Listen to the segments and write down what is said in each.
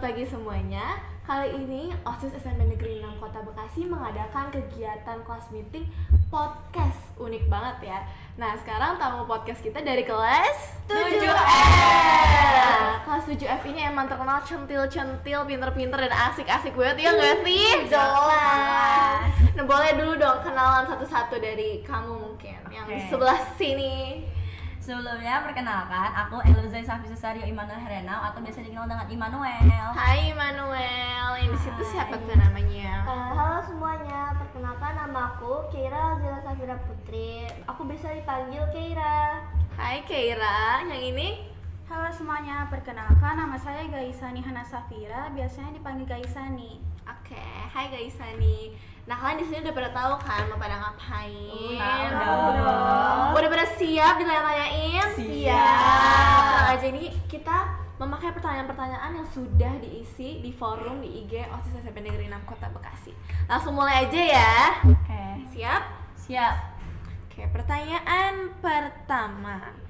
pagi semuanya. Kali ini OSIS SMP Negeri 6 Kota Bekasi mengadakan kegiatan kelas meeting podcast. Unik banget ya. Nah, sekarang tamu podcast kita dari kelas 7F. Kelas 7F ini emang terkenal centil-centil, pinter-pinter dan asik-asik banget, ya nggak sih? Jelas. Nah, boleh dulu dong kenalan satu-satu dari kamu mungkin yang di sebelah sini. Sebelumnya perkenalkan, aku Eluzai Safisario Immanuel Herenau atau biasa dikenal dengan Immanuel. Hai Manuel, yang di situ siapa tuh namanya? Halo semuanya, perkenalkan nama aku Keira Zila Safira Putri. Aku bisa dipanggil Keira. Hai Keira, yang ini? Halo semuanya, perkenalkan nama saya Gaisani Hana Safira, biasanya dipanggil Gaisani. Oke, hai Gaisani. Nah, kalian di sini udah pada tahu kan mau pada ngapain? Tahu. Udah pada siap ditanya-tanyain? Siap. Tenang aja, ini kita memakai pertanyaan-pertanyaan yang sudah diisi di forum di IG OSIS SMP Negeri 6 Kota Bekasi. Langsung mulai aja ya. Oke. Siap? Siap. Oke, pertanyaan pertama.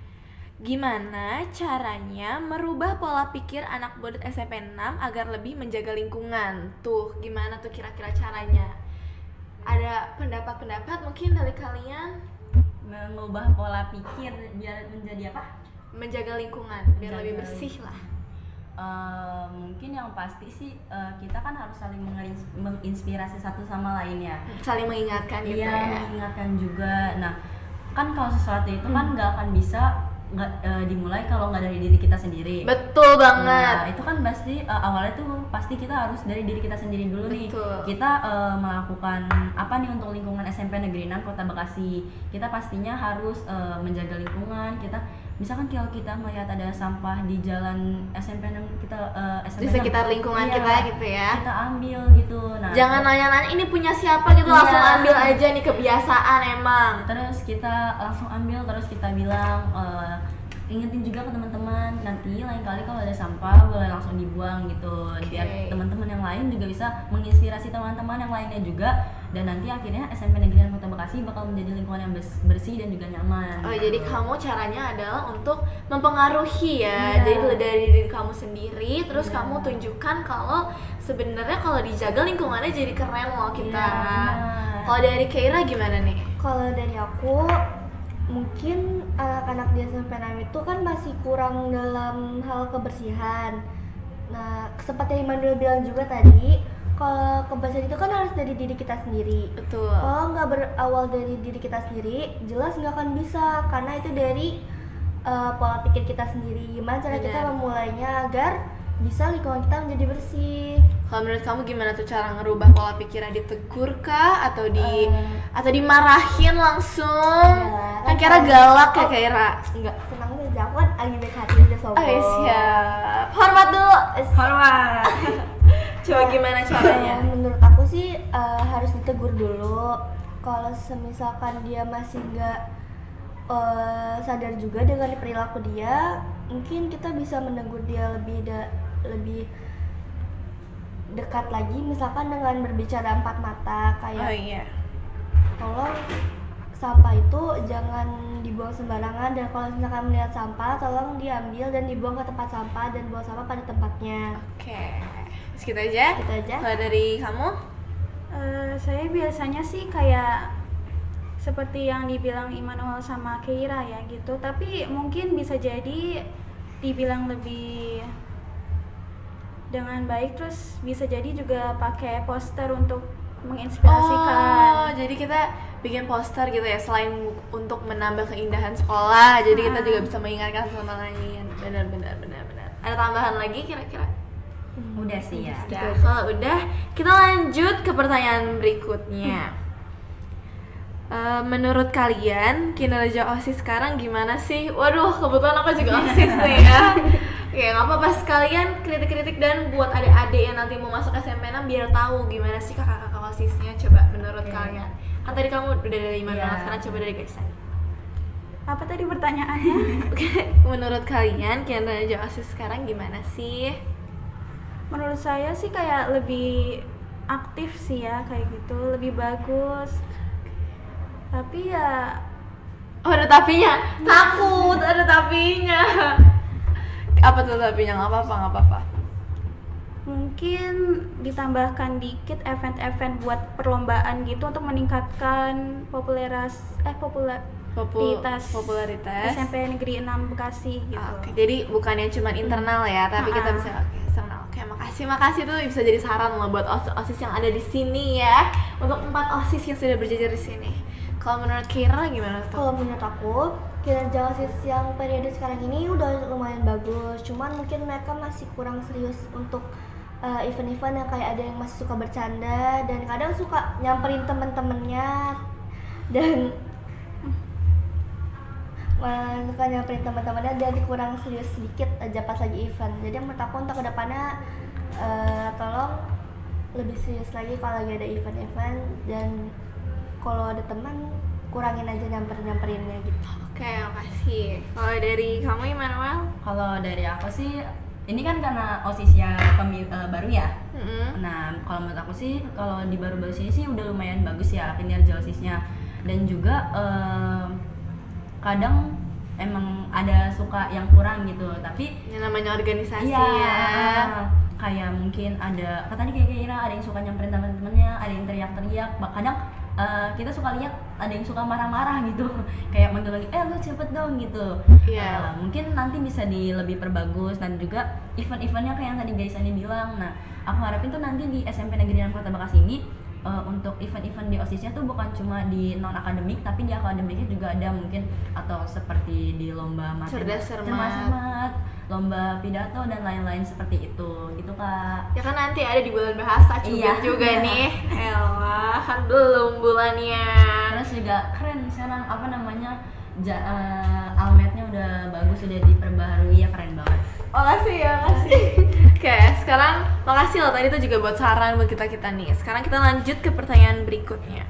Gimana caranya merubah pola pikir anak bodot SMP 6 agar lebih menjaga lingkungan? Tuh, gimana tuh kira-kira caranya? Ada pendapat-pendapat mungkin dari kalian? Mengubah pola pikir biar menjadi apa? Menjaga lingkungan, biar lebih bersih lah. Mungkin yang pasti sih kita kan harus saling menginspirasi satu sama lain ya. Saling mengingatkan gitu Iya, ya. mengingatkan juga. Nah, kan kalau sesuatu itu kan nggak akan bisa dimulai kalau nggak dari diri kita sendiri. Betul banget. Nah, itu kan pasti awalnya tuh pasti kita harus dari diri kita sendiri dulu. Betul. Nih. Kita melakukan apa nih untuk lingkungan SMP Negeri 6 Kota Bekasi. Kita pastinya harus menjaga lingkungan. Kita misalkan kalau kita melihat ada sampah di jalan SMP 6 kita SMP Di sekitar lingkungan iya, kita gitu ya. Kita ambil gitu. Nah, Jangan nanya-nanya ini punya siapa gitu, Iya. langsung ambil aja nih, kebiasaan emang. terus kita langsung ambil, terus kita bilang ingetin juga ke teman-teman, nanti lain kali kalau ada sampah boleh langsung dibuang gitu. Biar teman-teman yang lain juga bisa menginspirasi teman-teman yang lainnya juga, dan nanti akhirnya SMP Negeri 6 Kota Bekasi bakal menjadi lingkungan yang bersih dan juga nyaman. Oh, jadi kamu caranya adalah untuk mempengaruhi ya. Iya. Jadi dari diri kamu sendiri, terus Iya. kamu tunjukkan kalau sebenarnya kalau dijaga lingkungannya jadi keren loh kita. Iya, benar. Kalau dari Keira gimana nih? Kalau dari aku, mungkin anak-anak di SMP 6 itu kan masih kurang dalam hal kebersihan. Nah, seperti yang Immanuel bilang juga tadi, kalau kebersihan itu kan harus dari diri kita sendiri. Betul. Kalau nggak berawal dari diri kita sendiri, jelas nggak akan bisa, karena itu dari pola pikir kita sendiri. Gimana cara kita Benar. memulainya agar bisa lingkungan kita menjadi bersih. Kalau menurut kamu gimana tuh cara ngerubah pola pikirnya? Ditegur kah atau atau dimarahin langsung? Enggak, Kan Keira galak ya Keira. Enggak, senang aja, aku kan lagi baik hati, udah sombong. Oh, siap. Hormat dulu. Hormat. Coba gimana caranya? Menurut aku sih harus ditegur dulu. Kalau semisalkan dia masih nggak sadar juga dengan perilaku dia, mungkin kita bisa menegur dia lebih dekat lagi, misalkan dengan berbicara empat mata, kayak Oh iya. tolong sampah itu jangan dibuang sembarangan, dan kalau misalkan melihat sampah tolong diambil dan dibuang ke tempat sampah dan buang sampah pada tempatnya. Oke. Segitu aja. Gitu aja. Kalau dari kamu? Saya biasanya sih kayak seperti yang dibilang Immanuel sama Keira ya gitu, tapi mungkin bisa jadi dibilang lebih dengan baik, terus bisa jadi juga pakai poster untuk menginspirasikan. Oh, jadi kita bikin poster gitu ya, selain untuk menambah keindahan sekolah, jadi kita juga bisa mengingatkan sama lain. Benar. Ada tambahan lagi kira-kira? Udah sih ya. Udah. Kalau udah, kita lanjut ke pertanyaan berikutnya. Menurut kalian kinerja OSIS sekarang gimana sih? Waduh, kebetulan aku juga OSIS nih ya. Oke, nggak apa-apa, sekalian kritik-kritik dan buat adik-adik yang nanti mau masuk SMP 6 biar tahu gimana sih kakak-kakak OSISnya. Coba menurut kalian. Kan tadi kamu udah dari mana? Iya. Sekarang coba dari Gaisani. Apa tadi pertanyaannya? Oke, menurut kalian kinerja OSIS sekarang gimana sih? Menurut saya sih kayak lebih aktif sih ya, kayak gitu, lebih bagus. Tapi ya Oh, ada tapinya. Takut ada tapinya. Apa tuh tapinya? Nggak apa-apa. mungkin ditambahkan dikit event-event buat perlombaan gitu untuk meningkatkan popularitas SMP Negeri 6 Bekasi gitu. Oke, jadi bukannya cuma internal ya, tapi kita bisa eksternal. Oke, makasih tuh bisa jadi saran loh buat OSIS yang ada di sini ya. Untuk 4 OSIS yang sudah berjajar di sini. Kalau menurut Kira gimana tuh? Kalau menurut aku, kinerja OSIS yang periode sekarang ini udah lumayan bagus. Cuman mungkin mereka masih kurang serius untuk event-event yang kayak ada yang masih suka bercanda dan kadang suka nyamperin teman-temannya dan suka nyamperin teman-temannya dan kurang serius sedikit aja pas lagi event. Jadi menurut aku untuk kedepannya tolong lebih serius lagi kalau lagi ada event-event, dan kalau ada teman kurangin aja nyamperin-nyamperinnya gitu. Oke, makasih. Kalau dari kamu Immanuel? Kalau dari aku sih, ini kan karena OSISnya baru ya. Nah, kalau menurut aku sih, kalau di baru-baru sini sih udah lumayan bagus ya kinerja OSISnya. Dan juga kadang emang ada suka yang kurang gitu, tapi Yang namanya organisasi iya, ya. kayak mungkin ada, tadi kayak Kira ada yang suka nyamperin teman-temannya, ada yang teriak-teriak, kadang kita suka lihat ada yang suka marah-marah gitu, kayak manggil lagi, lu cepet dong gitu. Iya. Mungkin nanti bisa lebih perbagus, dan juga event-eventnya kayak yang tadi guys Ani bilang. Nah, aku harapin tuh nanti di SMP Negeri 6 Kota Bekasi ini untuk event-event di OSISnya tuh bukan cuma di non akademik, tapi di akademiknya juga ada mungkin, atau seperti di lomba Cerdas cermat, lomba pidato dan lain-lain seperti itu gitu Kak. Ya kan nanti ada di bulan bahasa Iya. juga nih. Elah, kan belum bulannya. Terus juga keren sekarang almetnya udah bagus, udah diperbaharui ya, keren banget. Makasih. Oke, sekarang makasih loh tadi tuh juga buat saran buat kita nih. Sekarang kita lanjut ke pertanyaan berikutnya.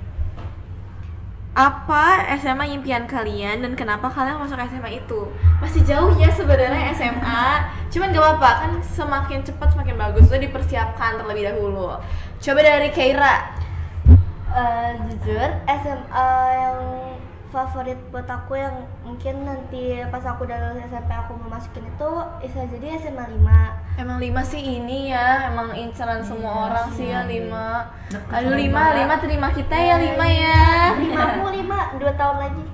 Apa SMA impian kalian dan kenapa kalian masuk SMA itu? Masih jauh ya sebenarnya SMA. Cuman gak apa-apa, kan semakin cepat semakin bagus. Udah dipersiapkan terlebih dahulu. Coba dari Keira. Jujur SMA yang favorit buat aku yang mungkin nanti pas aku udah lulus SMP aku mau masukin itu bisa jadi SMA 5. Emang 5 sih ini ya, emang inceran semua orang sih ya 5. Aduh 5 terima kita ya 5 ya. 5 aku 5, 2 tahun lagi.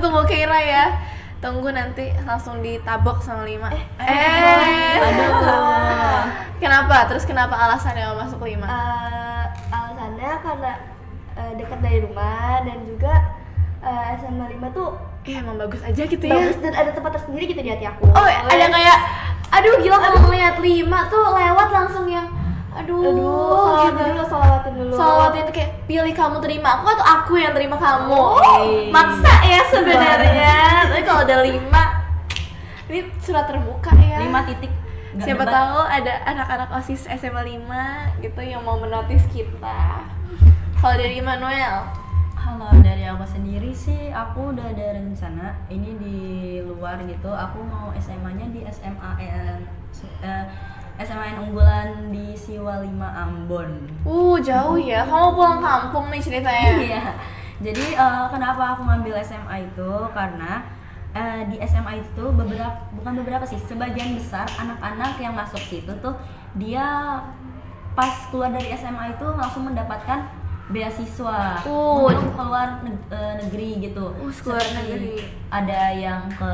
Tunggu Keira ya. Tunggu nanti langsung ditabok sama 5. Aduh. Kenapa? Terus kenapa alasannya mau masuk 5? Alasannya karena dekat dari rumah dan juga SMA 5 tuh Emang bagus aja gitu ya. bagus dan ada tempat tersendiri gitu di hati aku. Oh, ada kayak aduh gila kalau ngeliat 5 tuh lewat langsung yang aduh gitu. Salawatin kayak pilih kamu terima aku atau aku yang terima kamu. Maksa ya sebenarnya. Tapi kalau ada 5 ini surat terbuka ya. 5 titik. Nggak Siapa debat. tahu ada anak-anak OSIS SMA 5 gitu yang mau menotis kita. Kalau dari Immanuel? Kalau dari aku sendiri sih, aku udah ada rencana ini di luar gitu. Aku mau SMA-nya di SMAN unggulan di Siwa 5 Ambon. Jauh ya. Kamu pulang kampung nih ceritanya. Iya. Jadi kenapa aku ngambil SMA itu? Karena di SMA itu bukan beberapa sih, sebagian besar anak-anak yang masuk situ tuh dia pas keluar dari SMA itu langsung mendapatkan beasiswa untuk keluar negeri gitu. Keluar negeri. Ada yang ke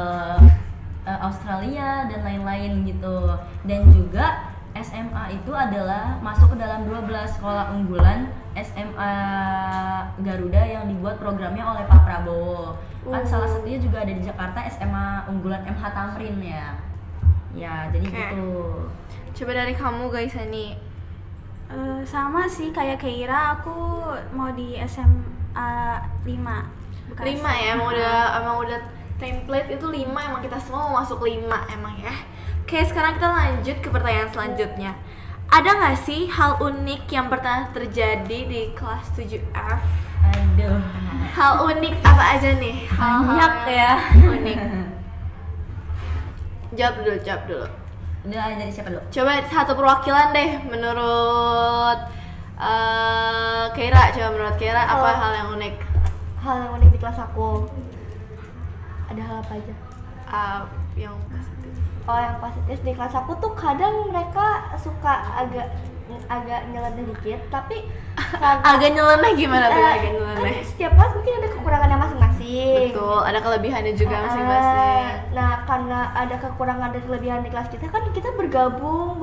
Australia dan lain-lain gitu. Dan juga SMA itu adalah masuk ke dalam 12 sekolah unggulan SMA Garuda yang dibuat programnya oleh Pak Prabowo. Kan salah satunya juga ada di Jakarta, SMA unggulan MH Tamrin ya. Ya, jadi gitu. Coba dari kamu guys Ani. Sama sih kayak Keira, aku mau di SMA 5 Bekasi. 5 ya, emang udah template itu 5, emang kita semua mau masuk 5 emang ya. Oke, sekarang kita lanjut ke pertanyaan selanjutnya. Ada nggak sih hal unik yang pernah terjadi di kelas 7F? Aduh. Hal unik apa aja nih? Banyak ya. Unik. Jawab dulu. Udah dari siapa dulu? Coba satu perwakilan deh menurut Keira. Coba menurut Keira apa hal yang unik? Hal yang unik di kelas aku ada hal apa aja? yang positif? Oh, yang positif di kelas aku tuh kadang mereka suka agak nyeleneh dikit, tapi karena Agak nyeleneh gimana tuh? Agak kan nyeleneh. setiap kelas mungkin ada kekurangannya masing-masing. Betul, ada kelebihannya juga masing-masing. Nah, karena ada kekurangan dan kelebihan di kelas kita kan kita bergabung,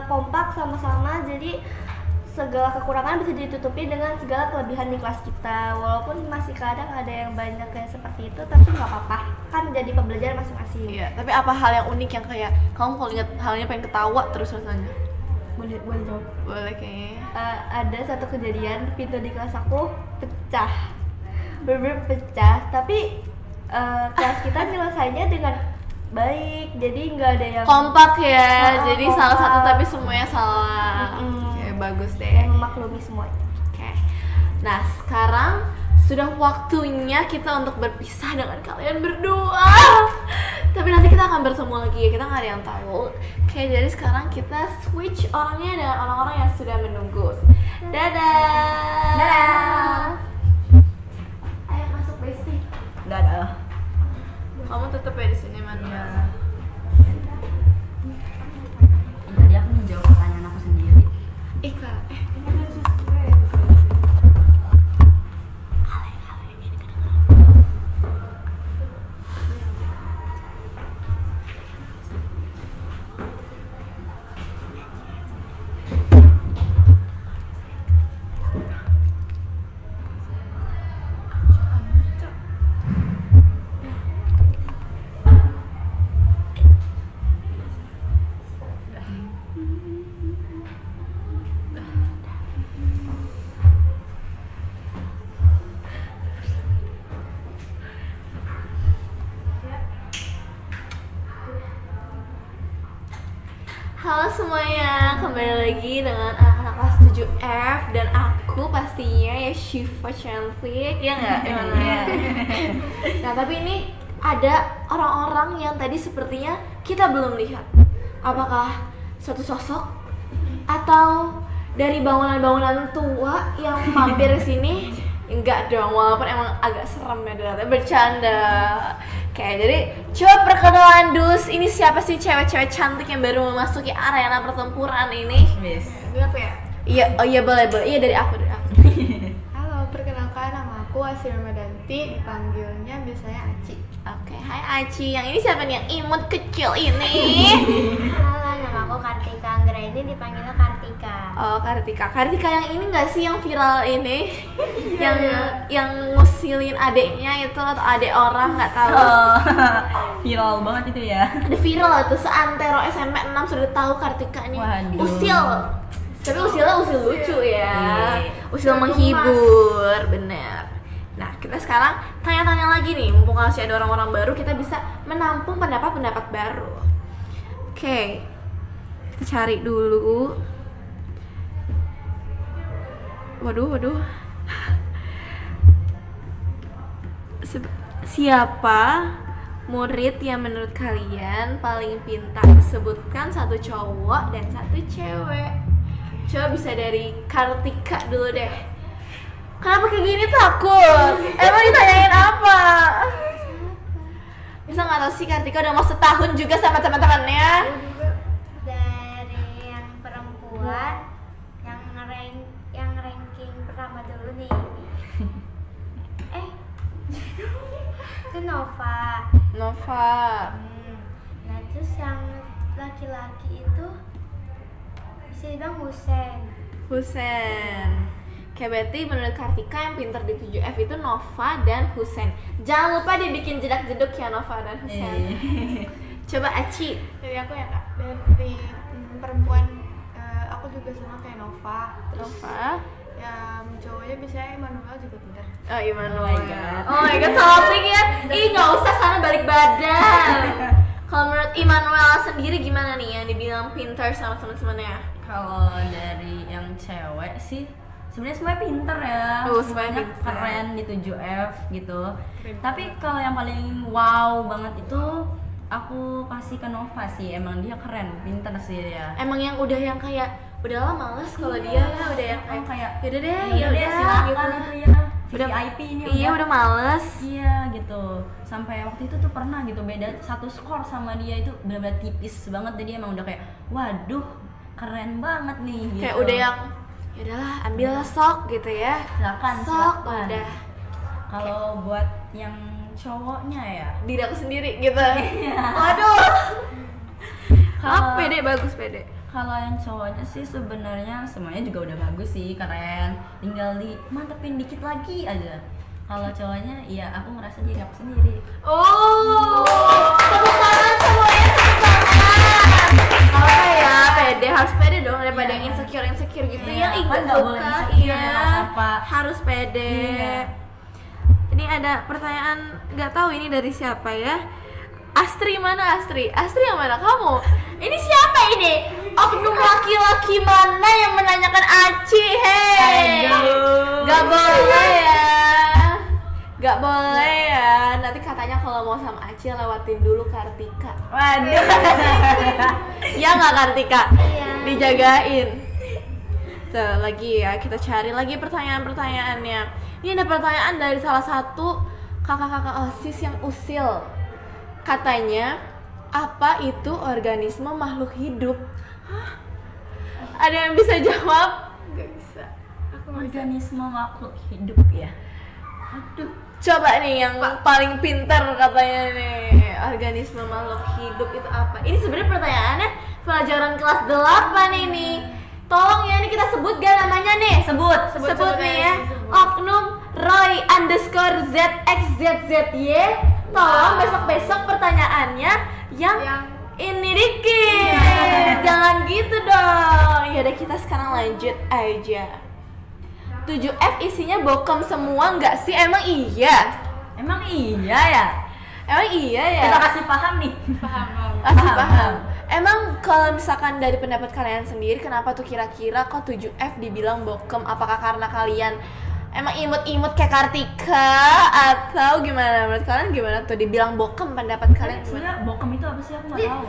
kompak sama-sama, jadi segala kekurangan bisa ditutupi dengan segala kelebihan di kelas kita. Walaupun masih kadang ada yang banyak kayak seperti itu, tapi nggak apa-apa, kan jadi pembelajaran masing-masing. Iya, tapi apa hal yang unik yang kayak kamu kalau ingat halnya pengen ketawa terus rasanya? Boleh jawab. Boleh kayaknya. Ada satu kejadian pintu di kelas aku pecah, bener-bener pecah. Tapi kelas kita nyelesainya dengan baik, jadi nggak ada yang Kompak ya, jadi kompak. salah satu tapi semuanya salah. Oke, bagus deh. yang memaklumi semuanya. Oke. Nah, sekarang sudah waktunya kita untuk berpisah dengan kalian berdua. Tapi nanti kita akan bertemu lagi ya, kita nggak ada yang tahu. Oke, jadi sekarang kita switch orangnya dengan orang-orang yang sudah menunggu. Dadah. Dadah. Ayo masuk Besti. Dadah. Kamu tetap ya di sini, Manuel. Tadi aku menjawab pertanyaan aku sendiri. Iklan. Halo semuanya, kembali lagi dengan anak-anak kelas 7F dan aku pastinya ya Syifa cantik, ya nggak? Iya. Nah tapi ini ada orang-orang yang tadi sepertinya kita belum lihat. Apakah suatu sosok atau dari bangunan-bangunan tua yang mampir ke sini? Enggak dong, walaupun emang agak serem ya ternyata, bercanda. Oke, jadi coba perkenalan dus, ini siapa sih cewek-cewek cantik yang baru memasuki arena pertempuran ini? Yes. Ini aku ya. Iya, oh iya boleh, iya dari aku. Halo, perkenalkan nama aku Asir Medanti, dipanggilnya biasanya Aci. Oke, hai Aci, yang ini siapa nih yang imut kecil ini? Halo, nama aku Kartika Anggraini, dipanggilnya Kartika. Oh, Kartika yang ini nggak sih yang viral ini? yang ngusilin adeknya itu atau adek orang nggak tahu. Oh, viral banget itu ya. Ada viral itu seantero SMP 6 sudah tahu Kartika nih. Waduh. Usil. Tapi usilnya usil lucu ya. Iya. Usil menghibur, bener. Nah, kita sekarang tanya-tanya lagi nih, mumpung masih ada orang-orang baru, kita bisa menampung pendapat-pendapat baru. Oke. Kita cari dulu. Waduh. Siapa murid yang menurut kalian paling pintar? Sebutkan satu cowok dan satu cewek. Coba bisa dari Kartika dulu deh. Kenapa kayak gini takut? Emang ditanyain apa? Bisa nggak tahu sih, Kartika udah mau setahun juga sama teman-temannya. Dari yang perempuan, yang ranking pertama dulu nih. Itu Nova. Nah terus yang laki-laki itu bisa dibilang Husen. Kayak berarti menurut Kartika yang pintar di 7F itu Nova dan Husen. Jangan lupa dibikin jedak-jeduk ya Nova dan Husen. Coba Aci. Dari aku ya kak, dari perempuan aku juga sama kayak Nova. Terus Nova. yang cowoknya biasanya Emmanuel juga pintar. Oh Immanuel. Oh my God. Oh my god, salting ya. Ih nggak usah sana balik badan. Kalau menurut Immanuel sendiri gimana nih yang dibilang pintar sama teman-temannya? Kalau dari yang cewek sih sebenarnya semuanya pinter ya. Semuanya pinter. keren di 7F gitu. Tapi kalau yang paling wow banget itu aku kasih ke Nova sih. Emang dia keren, pinter sih dia. Emang yang udah yang kayak udahlah males kalau dia ya udah yang kayak kayak yaudah deh ya udah yaudah silakan gitu. itu ya. VIP ini Iya udah males. Iya gitu. Sampai waktu itu tuh pernah gitu beda 1 skor sama dia itu benar-benar tipis banget, jadi emang udah kayak waduh keren banget nih gitu. Kayak udah yang ya udahlah ambil sok gitu ya. Silakan, Sok silakan. udah Kalau buat yang cowoknya ya, diri aku sendiri gitu. Iya. Waduh. Kalau- Pede bagus pede. kalau yang cowoknya sih sebenarnya semuanya juga udah bagus sih, keren. Tinggal di mantepin dikit lagi aja. Kalau cowoknya, ya aku ngerasa diri aku sendiri. Oh, tepuk tangan semuanya, tepuk tangan. Apa ya, pede harus pede dong daripada Iya. yang insecure gitu Iya, yang kan ikut nggak boleh suka. insecure Iya, ya, apa. harus pede. Iya. Ini ada pertanyaan nggak tahu ini dari siapa ya? Astri mana Astri? Astri yang mana kamu? Ini siapa ini? Oknum laki-laki mana yang menanyakan Aci? Hei, Aduh. gak boleh ya, gak boleh ya. Nanti katanya kalau mau sama Aci lewatin dulu Kartika. Waduh. Ya nggak Kartika? Iya. Dijagain. Tuh lagi ya, kita cari lagi pertanyaan-pertanyaannya. Ini ada pertanyaan dari salah satu kakak-kakak OSIS yang usil. Katanya, apa itu organisme makhluk hidup? Hah? Ada yang bisa jawab? Gak bisa. Organisme makhluk hidup ya. Aduh. Coba nih yang paling pintar katanya nih, organisme makhluk hidup itu apa? Ini sebenarnya pertanyaannya pelajaran kelas 8 ini. Tolong ya, ini kita sebut gak namanya nih? Sebut nih ya. Oknum Roy _ ZXZZY. Tolong besok-besok pertanyaannya yang ini dikit. Jangan gitu dong. Ya udah, kita sekarang lanjut aja. 7F isinya bokem semua nggak sih? Emang iya? Emang iya ya? Emang iya ya? Kita kasih paham nih. Kasih paham. paham. Emang kalau misalkan dari pendapat kalian sendiri, kenapa tuh kira-kira kok 7F dibilang bokem? Apakah karena kalian emang imut-imut kayak Kartika atau gimana? Menurut kalian gimana tuh dibilang bokem? Pendapat kalian gimana? Sebenarnya bokem itu apa sih, aku nggak tahu.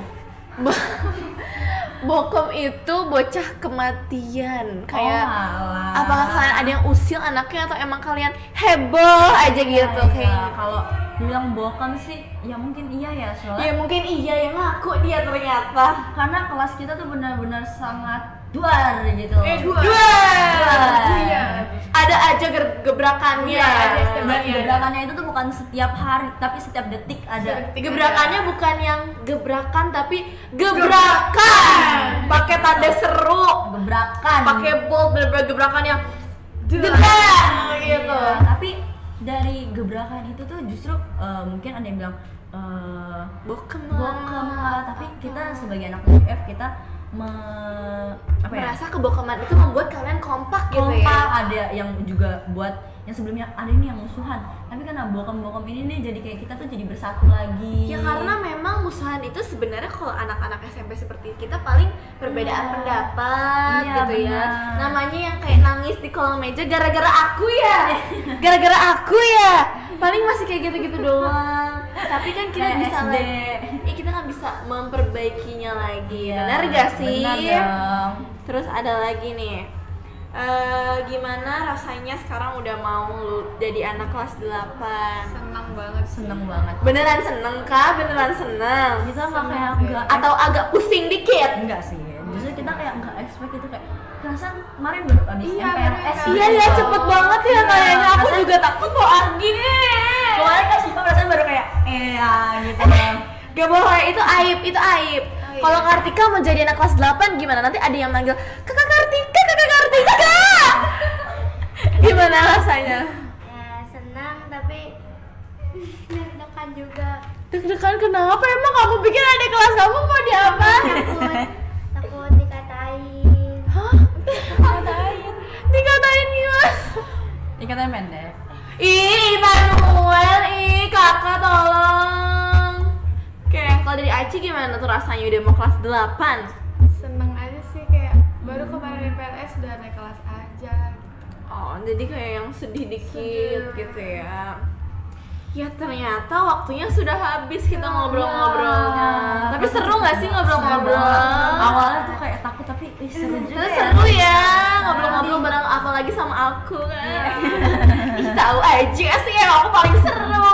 Bokem itu bocah kematian. Kayak alah. apakah kalian ada yang usil anaknya atau emang kalian heboh aja gitu Iya, kayaknya? kalau dibilang bokem sih ya mungkin iya ya, soalnya Ya mungkin iya yang ngaku dia ternyata. karena kelas kita tuh benar-benar sangat duar gitu. Dua. Ada aja gebrakannya. Dan gebrakannya itu tuh bukan setiap hari, tapi setiap detik ada. Gebrakannya bukan yang gebrakan tapi gebrakan. Pakai tanda seru, Gebrakan. pakai bold, bener-bener gebrakan yang gebrak gitu. Iya, tapi dari gebrakan itu tuh justru mungkin ada yang bilang Bokem bokem lah, tapi kita sebagai anak UF kita merasa kebokeman itu membuat kalian kompak gitu kompak. ya. Ada yang juga buat yang sebelumnya ada ini yang musuhan, tapi karena bokem-bokem ini nih jadi kayak kita tuh jadi bersatu lagi. Ya karena memang musuhan itu sebenarnya kalau anak-anak SMP seperti kita paling perbedaan Iya. pendapat Iya, gitu ya. benar. Namanya yang kayak nangis di kolong meja gara-gara aku ya. Gara-gara aku ya. Paling masih kayak gitu-gitu doang. Tapi kan kita Kayak bisa SD. kita kan bisa memperbaikinya lagi. Iya, Benar gak sih? benar dong. Terus ada lagi nih. Gimana rasanya sekarang udah mau jadi anak kelas 8? Seneng banget. Beneran seneng kah? Beneran seneng? Kita nggak kayak nggak Atau agak pusing dikit? enggak sih, justru kita kayak nggak expect itu, kayak perasaan kemarin baru abis MPLS. Iya ya, cepet banget ya kayaknya. Aku juga takut mau Argi. Kemarin kan Siva perasaan baru kayak gitu. Gak boleh, itu aib, itu aib. Kalau Kartika mau jadi anak kelas 8 gimana? Nanti ada yang manggil Kakak Kartika, Kakak Kartika. Gimana rasanya? Ya senang tapi deg-degan juga. Deg-degan kenapa? Emang kamu pikir adik kelas kamu mau diapain? Takut dikatain. Hah? Dikatain gimana? Ikatnya pendek. Ih, Manuel, ih kakak tolong. Oke, kalau dari Aci gimana tuh rasanya udah mau kelas 8? Seneng aja sih, kayak baru kemarin PLS udah naik kelas aja. Oh, jadi kayak yang sedih dikit gitu ya. Ya ternyata waktunya sudah habis kita ngobrol-ngobrolnya. Tapi seru nggak sih ngobrol-ngobrol? Awalnya tuh kayak takut, tapi seru juga. Terus seru ya, ngobrol-ngobrol bareng apalagi sama aku kan. Ih, tahu aja sih emang aku paling seru.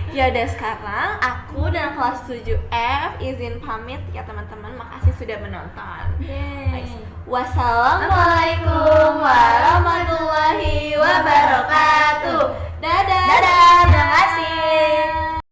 Ya udah sekarang aku dan kelas 7F izin pamit ya teman-teman. Makasih sudah menonton. Guys, wassalamualaikum warahmatullahi wabarakatuh. Dadah. Terima kasih.